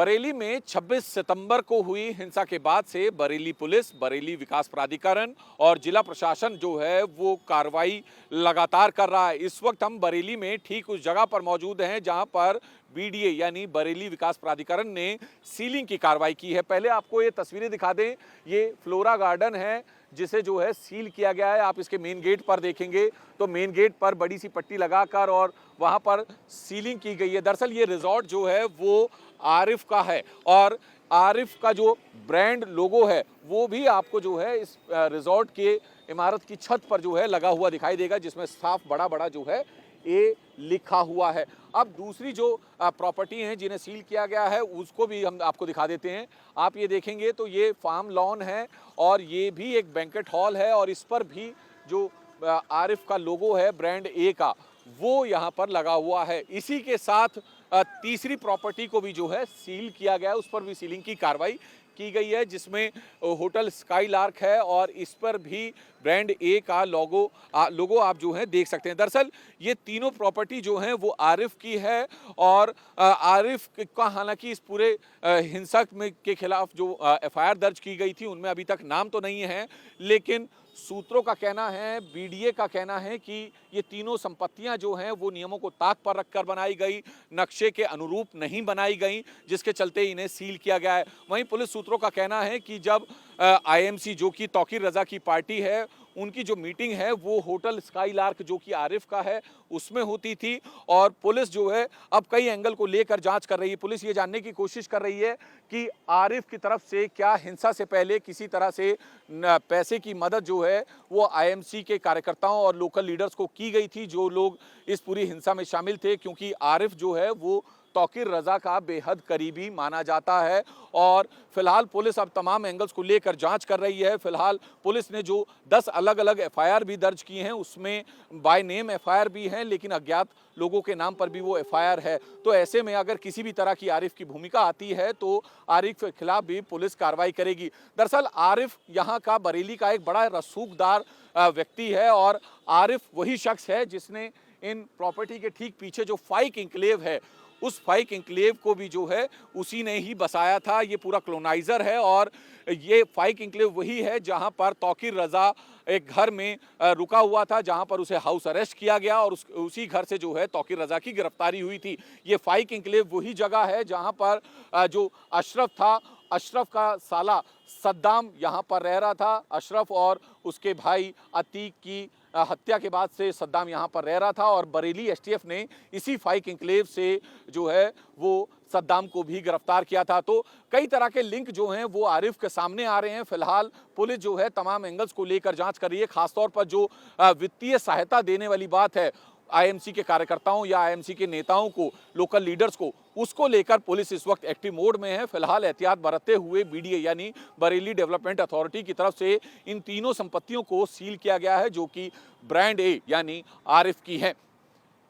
बरेली में 26 सितंबर को हुई हिंसा के बाद से बरेली पुलिस, बरेली विकास प्राधिकरण और जिला प्रशासन जो है वो कार्रवाई लगातार कर रहा है। इस वक्त हम बरेली में ठीक उस जगह पर मौजूद हैं जहां पर बीडीए यानी बरेली विकास प्राधिकरण ने सीलिंग की कार्रवाई की है। पहले आपको ये तस्वीरें दिखा दें, ये फ्लोरा गार्डन है जिसे जो है सील किया गया है। आप इसके मेन गेट पर देखेंगे तो मेन गेट पर बड़ी सी पट्टी लगाकर और वहां पर सीलिंग की गई है। दरअसल ये रिजॉर्ट जो है वो आरिफ का है और आरिफ का जो ब्रांड लोगो है वो भी आपको जो है इस रिजॉर्ट के इमारत की छत पर जो है लगा हुआ दिखाई देगा, जिसमें साफ बड़ा बड़ा जो है ये लिखा हुआ है। अब दूसरी जो प्रॉपर्टी हैं जिन्हें सील किया गया है उसको भी हम आपको दिखा देते हैं। आप ये देखेंगे तो ये फार्म लॉन है और ये भी एक बैंकेट हॉल है और इस पर भी जो आरिफ का लोगो है ब्रांड ए का वो यहाँ पर लगा हुआ है। इसी के साथ तीसरी प्रॉपर्टी को भी जो है सील किया गया है, उस पर भी सीलिंग की कार्रवाई की गई है, जिसमें होटल स्काईलार्क है और इस पर भी ब्रांड ए का लोगो आप जो है देख सकते हैं। दरअसल ये तीनों प्रॉपर्टी जो हैं वो आरिफ की है और आरिफ का हालांकि इस पूरे हिंसा में के खिलाफ जो एफआईआर दर्ज की गई थी उनमें अभी तक नाम तो नहीं है, लेकिन सूत्रों का कहना है, बीडीए का कहना है कि ये तीनों संपत्तियां जो हैं वो नियमों को ताक पर रखकर बनाई गई, नक्शे के अनुरूप नहीं बनाई गई, जिसके चलते इन्हें सील किया गया है। वहीं पुलिस सूत्रों का कहना है कि जब आईएमसी जो कि तौकीर रजा की पार्टी है उनकी जो मीटिंग है वो होटल स्काईलार्क जो कि आरिफ का है उसमें होती थी और पुलिस जो है अब कई एंगल को लेकर जांच कर रही है। पुलिस ये जानने की कोशिश कर रही है कि आरिफ की तरफ से क्या हिंसा से पहले किसी तरह से पैसे की मदद जो है वो आईएमसी के कार्यकर्ताओं और लोकल लीडर्स को की गई थी, जो लोग इस पूरी हिंसा में शामिल थे, क्योंकि आरिफ जो है वो तौकीर रजा का बेहद करीबी माना जाता है। और फिलहाल पुलिस अब तमाम एंगल्स को लेकर जांच कर रही है। फिलहाल पुलिस ने जो 10 अलग अलग एफआईआर भी दर्ज की हैं उसमें बाय नेम एफआईआर भी हैं, लेकिन अज्ञात लोगों के नाम पर भी वो एफआईआर है। तो ऐसे में अगर किसी भी तरह की आरिफ की भूमिका आती है तो आरिफ के खिलाफ भी पुलिस कार्रवाई करेगी। दरअसल आरिफ यहाँ का बरेली का एक बड़ा रसूखदार व्यक्ति है और आरिफ वही शख्स है जिसने इन प्रॉपर्टी के ठीक पीछे जो फाइक इंक्लेव है उस फाइक इंक्लेव को भी जो है उसी ने ही बसाया था। ये पूरा कॉलोनाइजर है और ये फाइक इंक्लेव वही है जहां पर तौकीर रजा एक घर में रुका हुआ था, जहां पर उसे हाउस अरेस्ट किया गया और उसी घर से जो है तौकीर रजा की गिरफ्तारी हुई थी। ये फाइक इंक्लेव वही जगह है जहां पर जो अशरफ था, अशरफ का साला सद्दाम यहाँ पर रह रहा था। अशरफ और उसके भाई अतीक की हत्या के बाद से सद्दाम यहाँ पर रह रहा था और बरेली एसटीएफ ने इसी फाइक इंक्लेव से जो है वो सद्दाम को भी गिरफ्तार किया था। तो कई तरह के लिंक जो हैं वो आरिफ के सामने आ रहे हैं। फिलहाल पुलिस जो है तमाम एंगल्स को लेकर जांच कर रही है। खासतौर पर जो वित्तीय सहायता देने वाली बात है आईएमसी के कार्यकर्ताओं या आईएमसी के नेताओं को, लोकल लीडर्स को, उसको लेकर पुलिस इस वक्त एक्टिव मोड में है। फिलहाल एहतियात बरतते हुए बीडीए यानी बरेली डेवलपमेंट अथॉरिटी की तरफ से इन तीनों संपत्तियों को सील किया गया है जो कि ब्रांड ए यानी आरिफ की है।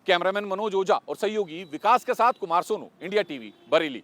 कैमरामैन मनोज ओझा और सहयोगी विकास के साथ कुमार सोनू, इंडिया टीवी, बरेली।